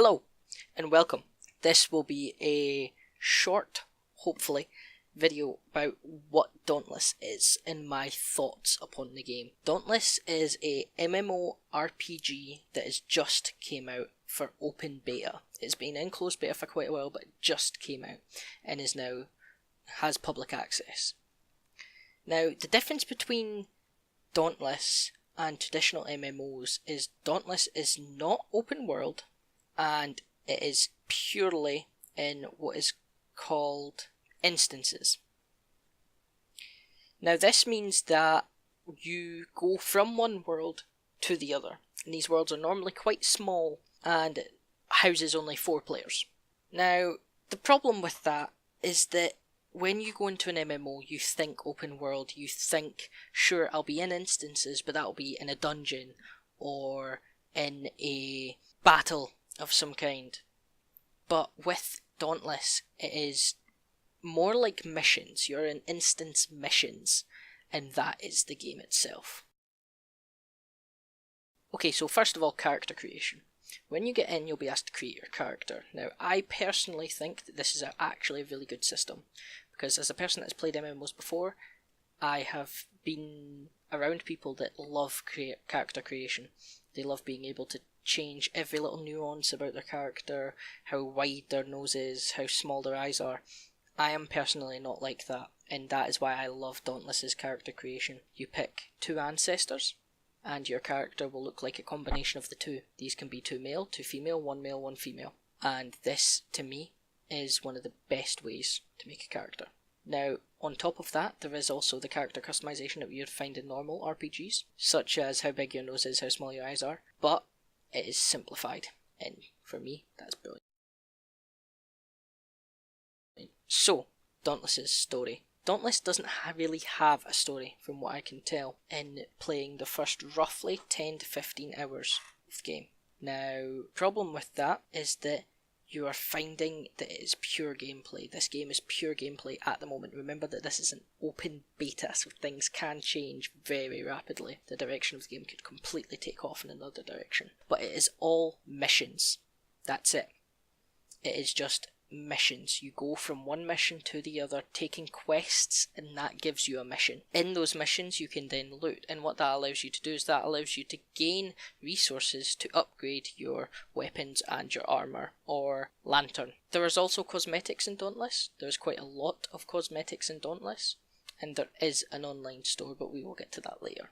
Hello and welcome. This will be a short, hopefully, video about what Dauntless is and my thoughts upon the game. Dauntless is a MMORPG that has just came out for open beta. It's been in closed beta for quite a while, but it just came out and has public access. Now, the difference between Dauntless and traditional MMOs is Dauntless is not open world, and it is purely in what is called instances. Now this means that you go from one world to the other, and these worlds are normally quite small and it houses only 4 players. Now the problem with that is that when you go into an MMO, you think open world, you think, sure, I'll be in instances, but that'll be in a dungeon or in a battle of some kind. But with Dauntless, it is more like missions. You're in instance missions, and that is the game itself. Okay, so first of all, character creation. When you get in, you'll be asked to create your character. Now, I personally think that this is actually a really good system, because as a person that's played MMOs before, I have been around people that love character creation. They love being able to change every little nuance about their character, how wide their nose is, how small their eyes are. I am personally not like that, and that is why I love Dauntless's character creation. You pick 2 ancestors, and your character will look like a combination of the 2. These can be 2 male, 2 female, 1 male, 1 female. And this, to me, is one of the best ways to make a character. Now, on top of that, there is also the character customization that you'd find in normal RPGs, such as how big your nose is, how small your eyes are, but it is simplified, and for me, that's brilliant. So, Dauntless's story. Dauntless doesn't really have a story, from what I can tell, in playing the first roughly 10 to 15 hours of the game. Now, problem with that is that you are finding that it is pure gameplay. This game is pure gameplay at the moment. Remember that this is an open beta, so things can change very rapidly. The direction of the game could completely take off in another direction. But it is all missions. That's it. It is just missions. You go from one mission to the other, taking quests, and that gives you a mission. In those missions you can then loot, and what that allows you to do is that allows you to gain resources to upgrade your weapons and your armour or lantern. There is also cosmetics in Dauntless. There's quite a lot of cosmetics in Dauntless, and there is an online store, but we will get to that later.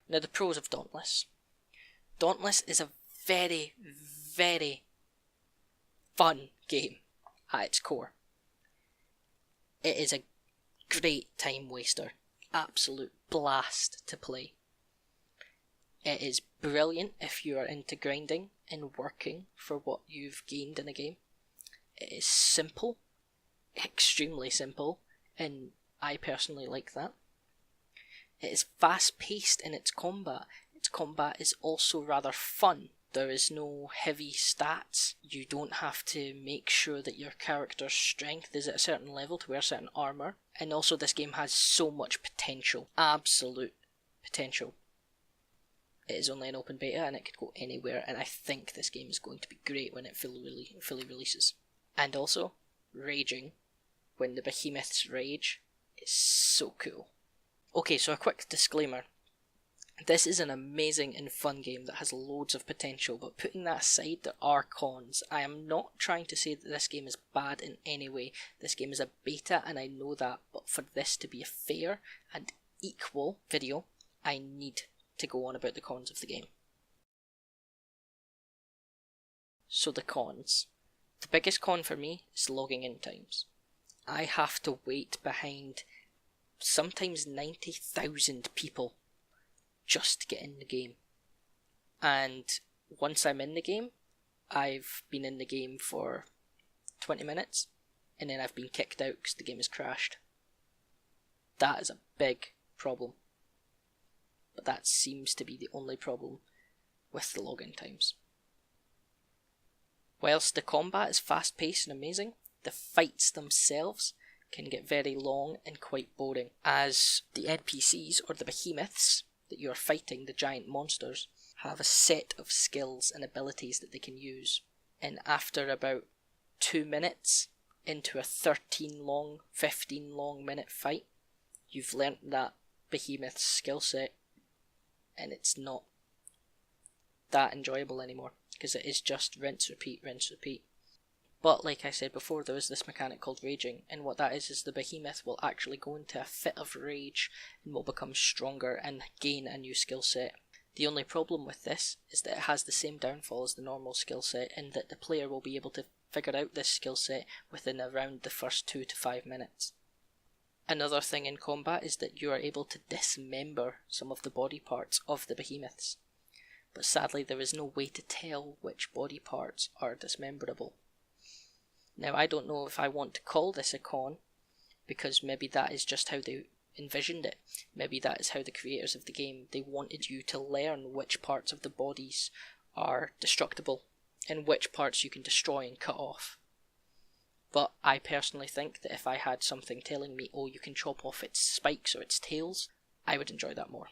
Now, the pros of Dauntless. Dauntless is a very, very fun game at its core. It is a great time waster, absolute blast to play. It is brilliant if you are into grinding and working for what you've gained in a game. It is simple, extremely simple, and I personally like that. It is fast paced in its combat. Its combat is also rather fun. There is no heavy stats. You don't have to make sure that your character's strength is at a certain level to wear certain armour. And also this game has so much potential. Absolute potential. It is only an open beta and it could go anywhere, and I think this game is going to be great when it fully releases. And also, raging when the behemoths rage is so cool. Okay, so a quick disclaimer. This is an amazing and fun game that has loads of potential, but putting that aside, there are cons. I am not trying to say that this game is bad in any way. This game is a beta and I know that, but for this to be a fair and equal video, I need to go on about the cons of the game. So the cons. The biggest con for me is logging in times. I have to wait behind sometimes 90,000 people just to get in the game. And once I'm in the game, I've been in the game for 20 minutes and then I've been kicked out because the game has crashed. That is a big problem. But that seems to be the only problem with the login times. Whilst the combat is fast paced and amazing, the fights themselves can get very long and quite boring, as the NPCs, or the behemoths that you're fighting, the giant monsters, have a set of skills and abilities that they can use. And after about 2 minutes into a 15 long minute fight, you've learnt that behemoth's skill set, and it's not that enjoyable anymore, because it is just rinse, repeat, rinse, repeat. But like I said before, there is this mechanic called raging, and what that is the behemoth will actually go into a fit of rage and will become stronger and gain a new skill set. The only problem with this is that it has the same downfall as the normal skill set, in that the player will be able to figure out this skill set within around the first 2 to 5 minutes. Another thing in combat is that you are able to dismember some of the body parts of the behemoths, but sadly there is no way to tell which body parts are dismemberable. Now, I don't know if I want to call this a con, because maybe that is just how they envisioned it. Maybe that is how the creators of the game, they wanted you to learn which parts of the bodies are destructible and which parts you can destroy and cut off. But I personally think that if I had something telling me, oh, you can chop off its spikes or its tails, I would enjoy that more.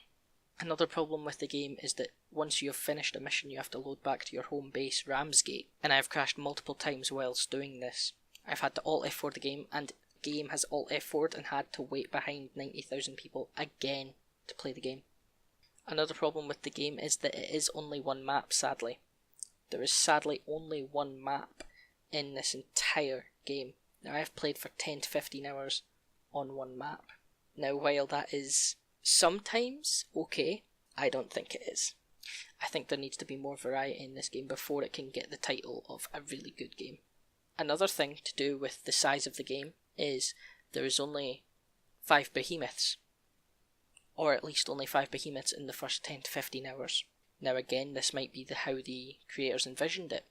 Another problem with the game is that once you have finished a mission, you have to load back to your home base, Ramsgate, and I have crashed multiple times whilst doing this. I've had to Alt F4 the game, and the game has Alt F4'd and had to wait behind 90,000 people again to play the game. Another problem with the game is that it is only one map, sadly. There is sadly only one map in this entire game. Now, I have played for 10 to 15 hours on one map. Now, while that is sometimes okay, I don't think it is. I think there needs to be more variety in this game before it can get the title of a really good game. Another thing to do with the size of the game is there is only 5 behemoths, or at least only 5 behemoths in the first 10 to 15 hours. Now again, this might be how the creators envisioned it,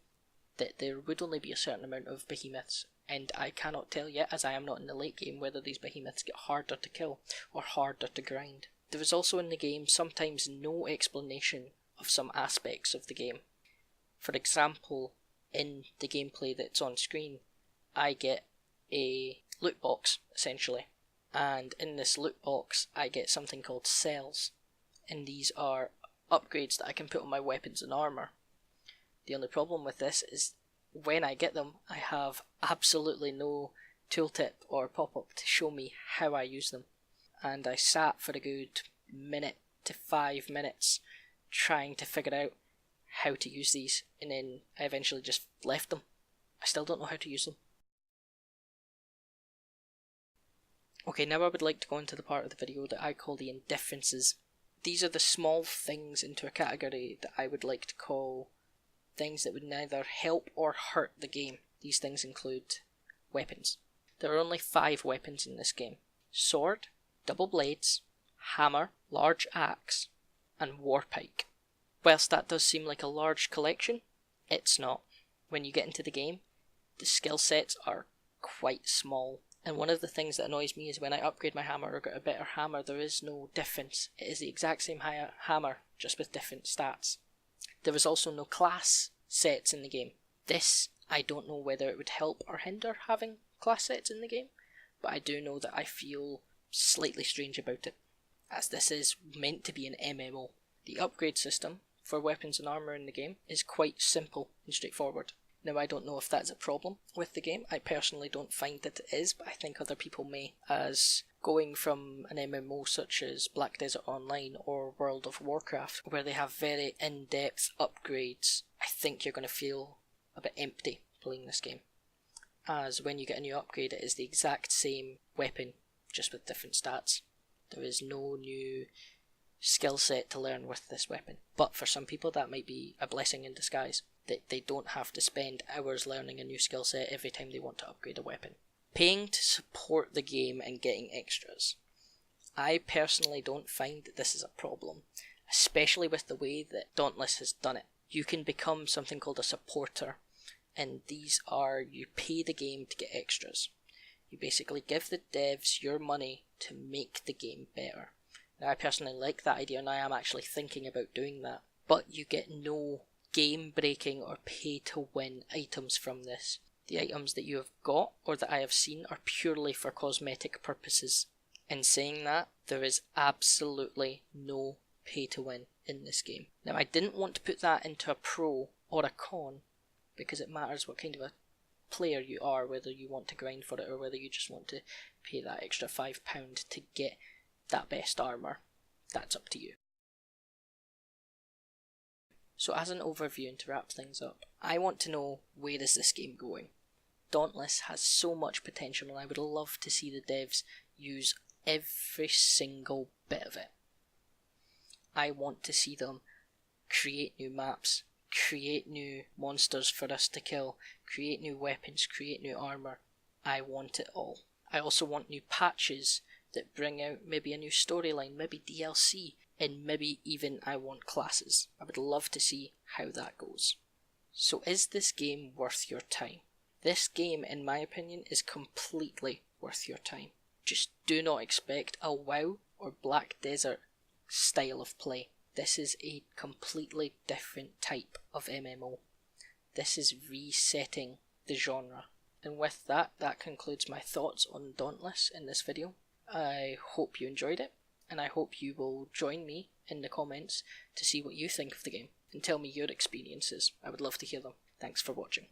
that there would only be a certain amount of behemoths, and I cannot tell yet, as I am not in the late game, whether these behemoths get harder to kill or harder to grind. There is also in the game sometimes no explanation of some aspects of the game. For example, in the gameplay that's on screen, I get a loot box, essentially, and in this loot box I get something called cells, and these are upgrades that I can put on my weapons and armour. The only problem with this is when I get them, I have absolutely no tooltip or pop-up to show me how I use them, and I sat for a good minute to 5 minutes trying to figure out how to use these, and then I eventually just left them. I still don't know how to use them. Okay, now I would like to go into the part of the video that I call the indifferences. These are the small things into a category that I would like to call things that would neither help or hurt the game. These things include weapons. There are only 5 weapons in this game: sword, double blades, hammer, large axe, and warpike. Whilst that does seem like a large collection, it's not. When you get into the game, the skill sets are quite small, and one of the things that annoys me is when I upgrade my hammer or get a better hammer, there is no difference. It is the exact same hammer, just with different stats. There is also no class sets in the game. This, I don't know whether it would help or hinder having class sets in the game, but I do know that I feel slightly strange about it, as this is meant to be an MMO. The upgrade system for weapons and armour in the game is quite simple and straightforward. Now, I don't know if that's a problem with the game. I personally don't find that it is, but I think other people may, as going from an MMO such as Black Desert Online or World of Warcraft, where they have very in-depth upgrades, I think you're going to feel a bit empty playing this game. As when you get a new upgrade, it is the exact same weapon, just with different stats. There is no new skill set to learn with this weapon. But for some people that might be a blessing in disguise, that they don't have to spend hours learning a new skill set every time they want to upgrade a weapon. Paying to support the game and getting extras. I personally don't find that this is a problem, especially with the way that Dauntless has done it. You can become something called a supporter, and these are, you pay the game to get extras. You basically give the devs your money to make the game better. Now, I personally like that idea, and I am actually thinking about doing that, but you get no game-breaking or pay-to-win items from this. The items that you have got, or that I have seen, are purely for cosmetic purposes. In saying that, there is absolutely no pay to win in this game. Now, I didn't want to put that into a pro or a con, because it matters what kind of a player you are, whether you want to grind for it or whether you just want to pay that extra £5 to get that best armour. That's up to you. So as an overview and to wrap things up, I want to know, where is this game going? Dauntless has so much potential, and I would love to see the devs use every single bit of it. I want to see them create new maps, create new monsters for us to kill, create new weapons, create new armour. I want it all. I also want new patches that bring out maybe a new storyline, maybe DLC, and maybe even I want classes. I would love to see how that goes. So is this game worth your time? This game, in my opinion, is completely worth your time. Just do not expect a WoW or Black Desert style of play. This is a completely different type of MMO. This is resetting the genre. And with that, that concludes my thoughts on Dauntless in this video. I hope you enjoyed it, and I hope you will join me in the comments to see what you think of the game and tell me your experiences. I would love to hear them. Thanks for watching.